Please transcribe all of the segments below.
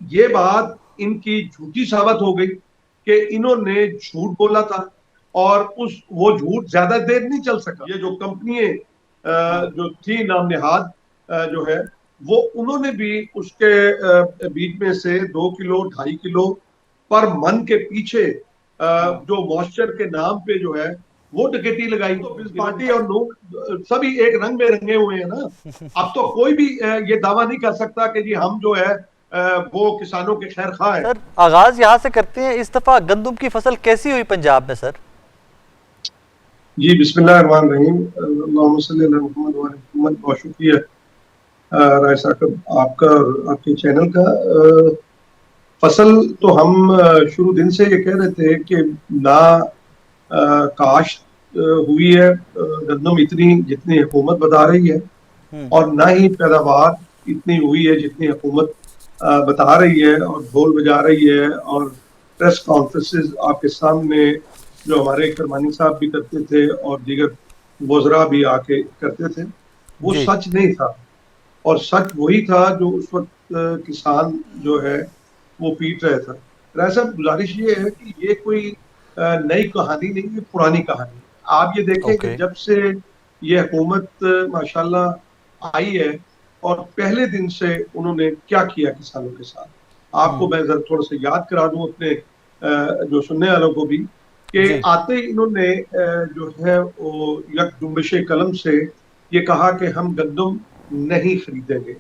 ये बात इनकी झूठी साबित हो गई कि इन्होंने झूठ बोला था, और उस वो झूठ ज्यादा देर नहीं चल सका। ये जो कंपनी हाँ। जो थी नाम नेहाद जो है, वो उन्होंने भी उसके बीच में से 2 किलो 2.5 किलो पर मन के पीछे हाँ। जो मॉइस्चर के नाम पे जो है वो डकैती लगाई। तो पीपल्स पार्टी और लोग सभी एक रंग में रंगे हुए हैं ना। अब तो कोई भी ये दावा नहीं कर सकता कि जी हम जो है वो किसानों के खैर खा है। सर आगाज यहाँ से करते हैं, इस दफा गंदम की फसल कैसी हुई पंजाब में सर? जी बिस्मिल्लाहिर्रहमानिर्रहीम, अल्लाहुम्मा सल्ली अला मुहम्मद व अला मुहम्मद। बहुत शुक्रिया राय साहब आपका और आपके चैनल का। फसल तो हम शुरू दिन से ये कह रहे थे कि ना काश्त हुई है गंदम इतनी जितनी हुकूमत बता रही है, हम्म। और ना ही पैदावार इतनी हुई है जितनी हुकूमत बता रही है और ढोल बजा रही है। और प्रेस कॉन्फ्रेंसेस आपके सामने जो हमारे करमानी साहब भी करते थे और दीगर वज़रा भी आके करते थे, वो जी। सच नहीं था। और सच वही था जो उस वक्त किसान जो है वो पीट रहा था। राय साहब, गुजारिश ये है कि ये कोई नई कहानी नहीं, ये पुरानी कहानी है। आप ये देखें कि ओके। जब से ये हुकूमत माशाल्लाह आई है, और पहले दिन से उन्होंने क्या किया किसानों के साथ, आपको हम्म। मैं जरा थोड़ा सा याद करा दूं अपने जो सुनने वालों को भी, कि जी। आते ही इन्होंने जो है वो यक जुम्बिश कलम से ये कहा कि हम गंदम नहीं खरीदेंगे।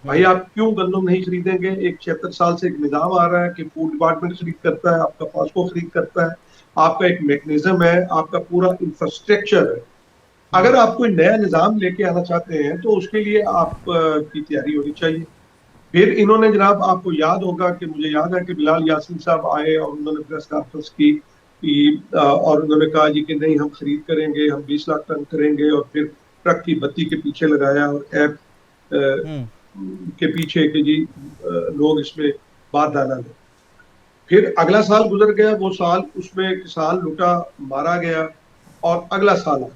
भाई, हम्म। आप क्यों गंदम नहीं खरीदेंगे? एक 76 साल से एक निजाम आ रहा है कि फूड डिपार्टमेंट खरीद करता है, आपका पॉस्को खरीद करता है, आपका एक मैकेनिज्म है, आपका पूरा इंफ्रास्ट्रक्चर है। हम्म। अगर आप कोई नया निजाम लेके आना चाहते हैं तो उसके लिए आप की तैयारी होनी चाहिए। फिर इन्होंने, जनाब आपको याद होगा कि मुझे याद है कि बिलाल यासीन साहब आए और उन्होंने प्रेस कॉन्फ्रेंस की और उन्होंने कहा जी कि नहीं हम खरीद करेंगे, हम 20 लाख टन करेंगे, और फिर ट्रक की बत्ती के पीछे लगाया और ऐप हम्म। के पीछे कि जी लोग इसमें बात डाला लें। फिर अगला साल गुजर गया, वो साल उसमें किसान लुटा मारा गया, और अगला साल आया।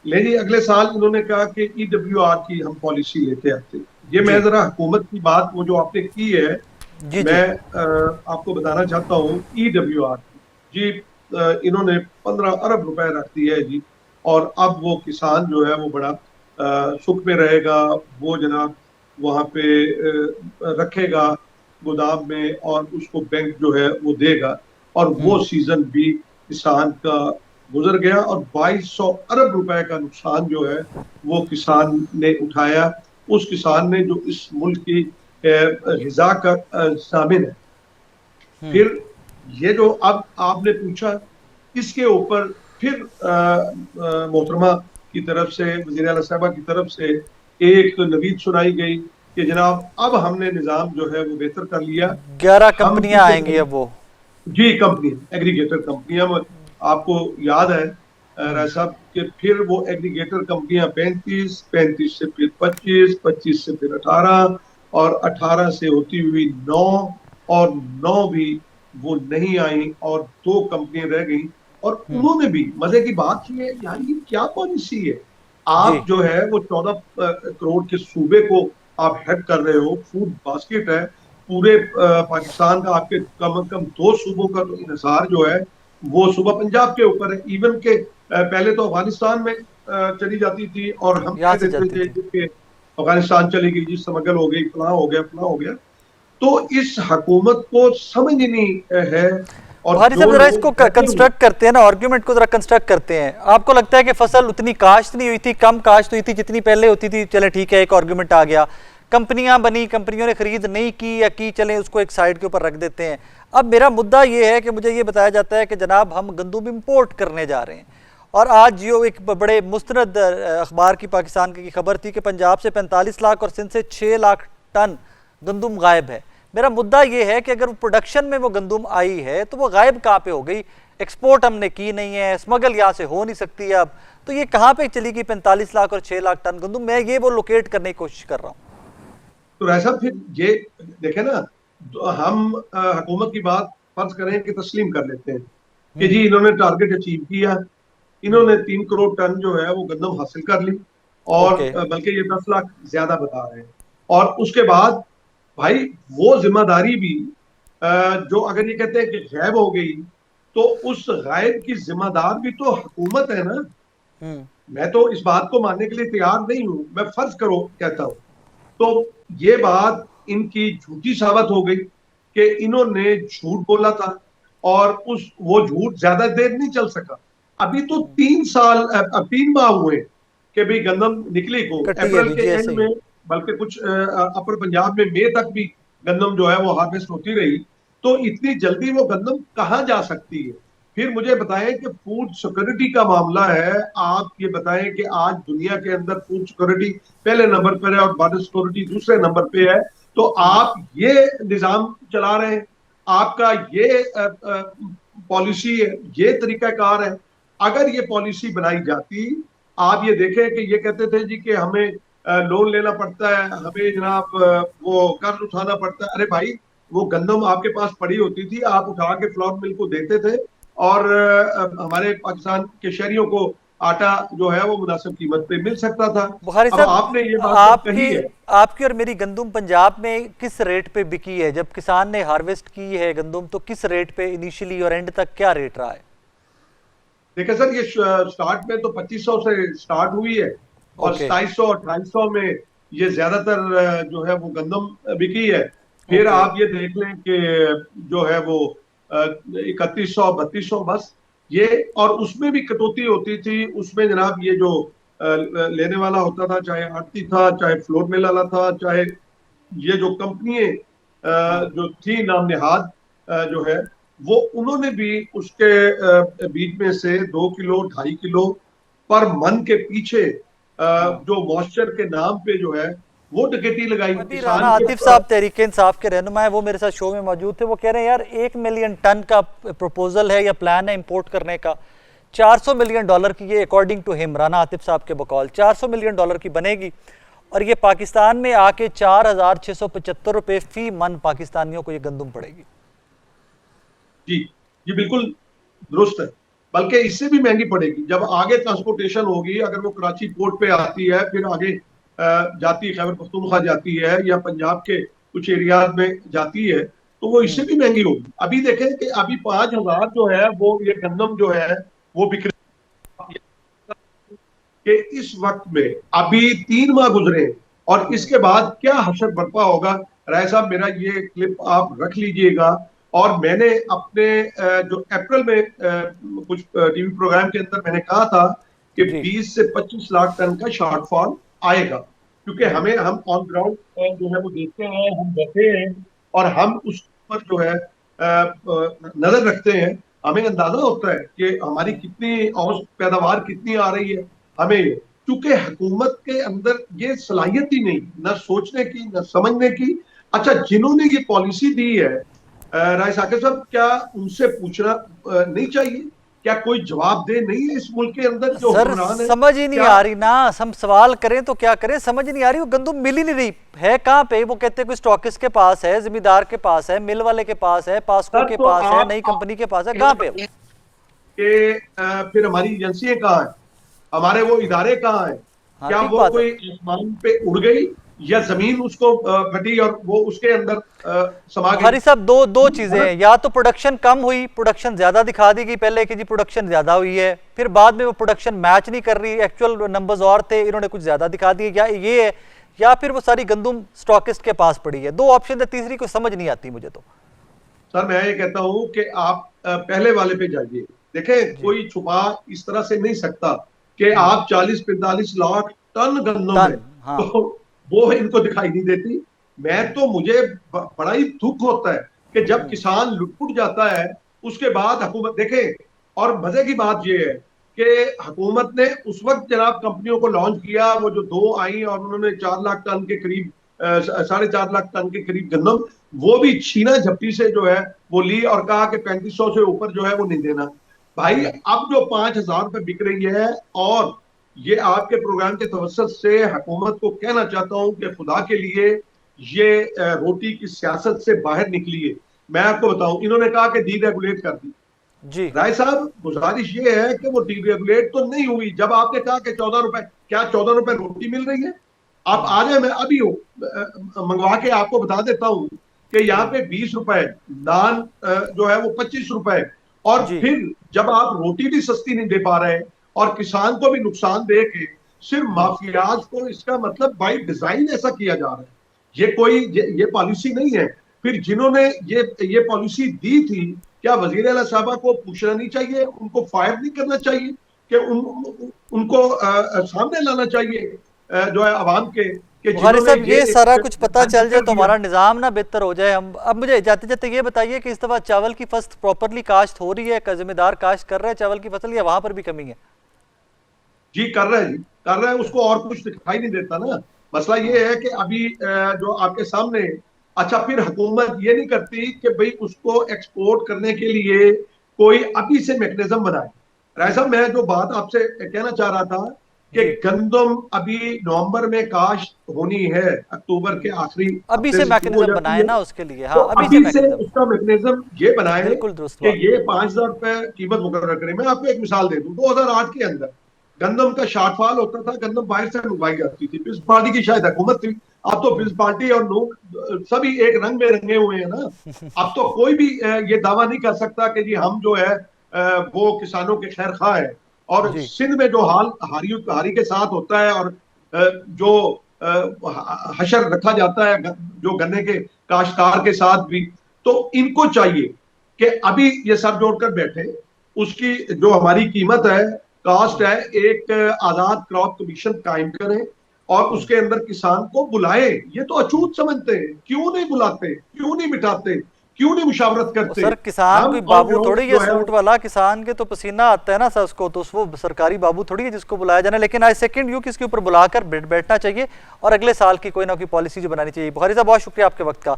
लेकिन अगले साल उन्होंने कहा कि EWR की हम पॉलिसी लेके आते हैं। ये मैं जी। जरा हुकूमत की बात वो जो आपने की है, जी। जी। मैं आपको बताना चाहता हूँ EWR की। जी इन्होंने 15 अरब रुपए रख दिए है जी। और अब वो किसान जो है वो बड़ा सुख में रहेगा। वो जनाब वहां पे रखेगा गोदाम में, और उसको बैंक जो है वो देगा। और वो हम्म। सीजन भी किसान का गुजर गया, और 2200 अरब रुपए का नुकसान जो है वो किसान ने उठाया। उस किसान ने जो इस मुल्क की ग़िज़ा का सामिन है। हम्म। फिर ये जो अब आपने पूछा, इसके ऊपर फिर मोहतरमा की तरफ से, वज़ीर आला साहबा की तरफ से एक नवीद सुनाई गई कि जनाब अब हमने निज़ाम जो है वो बेहतर कर लिया। 11 हम कंपनियां जिनको आएंगी अब वो। जी कंपनी एग्रीगेटर कंपनियां, आपको याद है हम्म। राय साहब कि फिर वो एग्रीगेटर कंपनियां 35, 35 से फिर 25, 25 से फिर 18, और 18 से होती हुई 9, और 9 भी वो नहीं आई, और 2 कंपनियां रह गई। और हम्म। उन्होंने भी, मजे की बात ये है यार, ये क्या पॉलिसी है? जी। आप जो है वो 14 करोड़ के सूबे को आप हेड कर रहे हो, फूड बास्केट है पूरे पाकिस्तान का। आपके कम से कम 2 सूबों का तो इन्हिसार जो है वो सूबा पंजाब के ऊपर है। इवन के पहले तो अफगानिस्तान में चली जाती थी, और हम यहाँ कह से देते चलती थे थी। कि अफगानिस्तान चली गई जी, स्मगल हो गई, फलां हो गया, फलां हो गया। तो इस हुकूमत को समझ ही नहीं है। और बुहारी जो साहब जरा लोग इसको बैठे हुए, कंस्ट्रक्ट करते हैं ना, आर्ग्यूमेंट को जरा कंस्ट्रक्ट करते हैं। आपको लगता है कि फसल उतनी काश्त नहीं हुई थी, कम काश्त हुई थी जितनी पहले होती थी? चले ठीक है, एक आर्ग्यूमेंट आ गया। कंपनियां बनी, कंपनियों ने खरीद नहीं की या की, चले उसको एक साइड के ऊपर रख देते हैं। अब मेरा मुद्दा ये है कि मुझे ये बताया जाता है कि जनाब हम गंदम इंपोर्ट करने जा रहे हैं, और आज जो एक बड़े मुस्तनद अखबार की पाकिस्तान की खबर थी कि पंजाब से 45 लाख और सिंध से 6 लाख टन गंदम गायब है। मेरा मुद्दा ये है कि अगर प्रोडक्शन में वो गंदम आई है तो वो गायब कहाँ पे हो गई? एक्सपोर्ट हमने की नहीं है, स्मगल यहाँ से हो नहीं सकती अब, तो ये कहाँ पे चली गई 45 लाख और 6 लाख टन गंदम? मैं ये वो लोकेट करने की कोशिश कर रहा हूँ। तो ऐसा फिर ये देखे ना, तो हम हुकूमत की बात फर्ज करें कि तस्लीम कर लेते हैं कि हम्म। जी इन्होंने टारगेट अचीव किया। हम्म। इन्होंने 3 करोड़ टन जो है वो गंदम हासिल कर ली, और ओके। बल्कि ये 10 लाख ज्यादा बता रहे हैं। और उसके बाद भाई वो जिम्मेदारी भी जो अगर ये कहते हैं कि गायब हो गई, तो उस गायब की जिम्मेदार भी तो हुकूमत है ना। हम्म। मैं तो इस बात को मानने के लिए तैयार नहीं हूं, मैं फर्ज करो कहता हूं। तो ये बात इनकी झूठी साबित हो गई कि इन्होंने झूठ बोला था, और उस वो झूठ ज्यादा देर नहीं चल सका। अभी तो 3 साल, अब 3 माह हुए कि भाई गंदम निकली को कटी है अप्रैल अभी के जी, एंड ऐसे ही। में, बल्कि कुछ अपर पंजाब में मई तक भी गंदम जो है वो हार्वेस्ट होती रही। तो इतनी जल्दी वो गंदम कहाँ जा सकती है? फिर मुझे बताएं कि फूड सिक्योरिटी का मामला है। आप ये बताएं कि आज दुनिया के अंदर फूड सिक्योरिटी पहले नंबर पर है और बॉर्डर सिक्योरिटी दूसरे नंबर पे है। तो आप ये निजाम चला रहे हैं, आपका ये पॉलिसी है, ये तरीकाकार है। अगर ये पॉलिसी बनाई जाती, आप ये देखें कि ये कहते थे जी कि हमें लोन लेना पड़ता है, हमें जनाब वो कर्ज उठाना पड़ता है। अरे भाई, वो गंदम आपके पास पड़ी होती थी, आप उठा के फ्लोर मिल को देते थे, और हमारे पाकिस्तान के शहरियों को आटा जो है वो मुनासिब कीमत पे मिल सकता था। बुखारी अब साहब, आपने ये बात जब आपकी कही है। आपकी और मेरी गंदुम पंजाब में किस रेट पे बिकी है? जब किसान ने हार्वेस्ट की है गंदुम, तो किस रेट पे इनिशियली और एंड तक क्या रेट रहा है? देखिए सर, ये स्टार्ट में तो 2500 से स्टार्ट हुई है, और ओके। 2700 2800 में ये ज्यादातर जो है वो गंदम बिकी है। फिर ओके। आप ये देख लें कि जो है वो 3100 3200 बस ये। और उसमें भी कटौती होती थी, उसमें जनाब ये जो लेने वाला होता था, चाहे आड़ती था, चाहे फ्लोर मिल वाला था, चाहे ये जो कंपनी हाँ। जो थी नाम नेहाद जो है, वो उन्होंने भी उसके बीच में से 2 किलो 2.5 किलो पर मन के पीछे हाँ। जो मॉइस्चर के नाम पे जो है वो टिकटी लगाई अभी राना किसान के। आतिफ साहब तहरीक इंसाफ के रहनुमा है, वो मेरे साथ शो में मौजूद थे। वो कह रहे हैं यार 1 मिलियन टन का प्रपोजल है या प्लान है इंपोर्ट करने का। 400 मिलियन डॉलर की ये, according to him, Rana Atif साहब के बकौल 400 मिलियन डॉलर की बनेगी, और ये पाकिस्तान में आके 4,675 रुपये फी मन पाकिस्तानियों को ये गंदुम पड़ेगी। जी, जी बिल्कुल दुरुस्त है। बल्कि इससे भी महंगी पड़ेगी जब आगे ट्रांसपोर्टेशन होगी। अगर वो कराची पोर्ट पे आती है, फिर आगे जाती है, खैबर पख्तूनख्वा जाती है, या पंजाब के कुछ एरियाज में जाती है, तो वो इससे भी महंगी होगी। अभी देखें कि अभी 5,000 जो है वो ये गंदम जो है वो बिक रही है कि इस वक्त में। अभी 3 माह गुजरे, और इसके बाद क्या हशर बर्पा होगा। राय साहब, मेरा ये क्लिप आप रख लीजिएगा। और मैंने अपने जो अप्रैल में कुछ टीवी प्रोग्राम के अंदर मैंने कहा था कि जी। 20 से 25 लाख टन का शॉर्टफॉल आएगा, क्योंकि हमें हम ऑन ग्राउंड जो है वो देखते हैं, हम बैठे हैं, और हम उस पर जो है नजर रखते हैं। हमें अंदाजा होता है कि हमारी कितनी औसत पैदावार कितनी आ रही है। हमें क्योंकि हुकूमत के अंदर ये सलाहियत ही नहीं, न सोचने की न समझने की। अच्छा, जिन्होंने ये पॉलिसी दी है, राय साकिब साहब, क्या उनसे पूछना नहीं चाहिए? क्या कोई जवाब दे नहीं है इस मुल्क के अंदर जो सर हुक्मरान है? समझ ही नहीं क्या आ रही ना, हम सवाल करें तो क्या करें, समझ नहीं आ रही। वो गंदुम मिल ही नहीं रही है, कहाँ पे? वो कहते हैं कोई स्टॉकिस्ट के पास है, जमींदार के पास है, मिल वाले के पास है, पास्को सर, के तो पास है, नई आप कंपनी के पास है, ये कहाँ पे? बताइए कि फिर हमारी एजेंसियां कहाँ हैं, हमारे वो इदारे कहाँ हैं? हाँ, क्या ठीक वो बात है। कोई आसमान पे उड़ गई, या जमीन उसको फटी और वो उसके अंदर समा गई? बुखारी साहब, दो दो चीजें हैं। या तो प्रोडक्शन कम हुई, प्रोडक्शन ज्यादा दिखा दी गई पहले कि जी प्रोडक्शन ज्यादा हुई है, फिर बाद में वो प्रोडक्शन मैच नहीं कर रही, एक्चुअल नंबर्स और थे, इन्होंने कुछ ज्यादा दिखा दिए, या ये है, या फिर वो सारी गंदुम स्टॉकिस्ट के पास पड़ी है। दो ऑप्शन है, तीसरी कोई समझ नहीं आती मुझे तो। सर, मैं ये कहता हूं कि आप पहले वाले पे जाइए। देखें, जी। कोई छुपा इस तरह से नहीं सकता कि आप 40-45 लाख टन गंदम है, टन, हाँ। तो वो इनको दिखाई नहीं देती। मैं तो मुझे बड़ा ही दुख होता है कि जब किसान लुटपुट जाता है, उसके बाद हुकूमत देखें। और मजे की बात यह है कि हुकूमत ने उस वक्त जनाब कंपनियों को लॉन्च किया, वो जो दो आई और उन्होंने 4 लाख टन के करीब 4.5 लाख टन के करीब गंदम, वो भी छीना झपटी से जो है वो ली, और कहा कि 3500 से ऊपर जो है वो नहीं देना। भाई, अब जो 5,000 रुपए बिक रही है, और ये आपके प्रोग्राम के तवसत से हुकूमत को कहना चाहता हूं कि खुदा के लिए ये रोटी की सियासत से बाहर निकलिए। मैं आपको बताऊं, इन्होंने कहा कि डीरेगुलेट कर दी। जी। राय साहब, गुजारिश ये है कि वो डीरेगुलेट तो नहीं हुई। जब आपने कहा कि 14 रुपए, क्या 14 रुपए रोटी मिल रही है? आप आ जाए, मैं अभी हूं, मंगवा के आपको बता देता हूं कि यहाँ पे 20 रुपए, नान जो है वो 25 रुपए, और जी। फिर जब आप रोटी भी सस्ती नहीं दे पा रहे और किसान को भी नुकसान दे के सिर्फ माफियाज को, इसका मतलब बाई डिजाइन ऐसा किया जा रहा है। ये कोई ये पॉलिसी नहीं है। फिर जिन्होंने ये पॉलिसी दी थी, क्या वजीर आला साहबा को पूछना नहीं चाहिए, उनको फायर नहीं करना चाहिए कि उनको सामने लाना चाहिए जो है अवाम के, कि बुखारी जिन्होंने साहब, ये ये सारा कुछ पता चल जाए कर तो दिया। हमारा निज़ाम ना बेहतर हो जाए। हम अब मुझे जाते जाते ये बताइए कि इस दफ़ा चावल की फसल प्रॉपरली काश्त हो रही है, जिम्मेदार काश्त कर रहे हैं चावल की फसल, या वहां पर भी कमी है? जी कर रहे हैं, जी कर रहे हैं, उसको और कुछ दिखाई नहीं देता ना। मसला ये है कि अभी जो आपके सामने, अच्छा फिर हुकूमत ये नहीं करती कि भाई उसको एक्सपोर्ट करने के लिए कोई अभी से मैकेनिज्म बनाए। राय मैं जो बात आपसे कहना चाह रहा था कि जी। गंदम अभी नवंबर में काश्त होनी है, अक्टूबर के आखिरी अभी हफ्ते से से शुरू हो मैकेनिज्म जाती बनाए है। ना उसके लिए, तो हाँ अभी से अभी से मैकेनिज्म। उसका मैकेनिज्म ये बनाए बिल्कुल दुरुस्त कि बात। ये 5,000 रुपए कीमत मुकर्रर करें। मैं आपको एक मिसाल दे दूं, 2008 के अंदर गंदम का शार्टफॉल होता था, गंदम बाहर से मंगवाई जाती थी, पीपल्स पार्टी की शायद हुकूमत थी। अब तो पीपल्स पार्टी और लोग सभी एक रंग में रंगे हुए हैं ना। अब तो कोई भी ये दावा नहीं कर सकता कि जी हम जो है वो किसानों के खैर खा है। और जी। सिंध में जो हाल हारी के साथ होता है, और जो हशर रखा जाता है जो गन्ने के काश्तकार के साथ भी, तो इनको चाहिए कि अभी ये सर जोड़कर बैठे, उसकी जो हमारी कीमत है, कास्ट है, एक आजाद क्रॉप कमीशन कायम करें और उसके अंदर किसान को बुलाए। ये तो अछूत समझते हैं, क्यों नहीं बुलाते, क्यों नहीं मिटाते, क्यों नहीं मुशावरत और करते। सर किसान हम कोई और बाबू लोग थोड़ी है जो है सूट वाला, किसान के तो पसीना आता है ना सर उसको, तो वो सरकारी बाबू थोड़ी है जिसको बुलाया जाना। लेकिन आज सेकंड यू किसके ऊपर बुलाकर बैठना चाहिए और अगले साल की कोई ना कोई पॉलिसी जो बनानी चाहिए। बुखारी साहब बहुत शुक्रिया आपके वक्त का।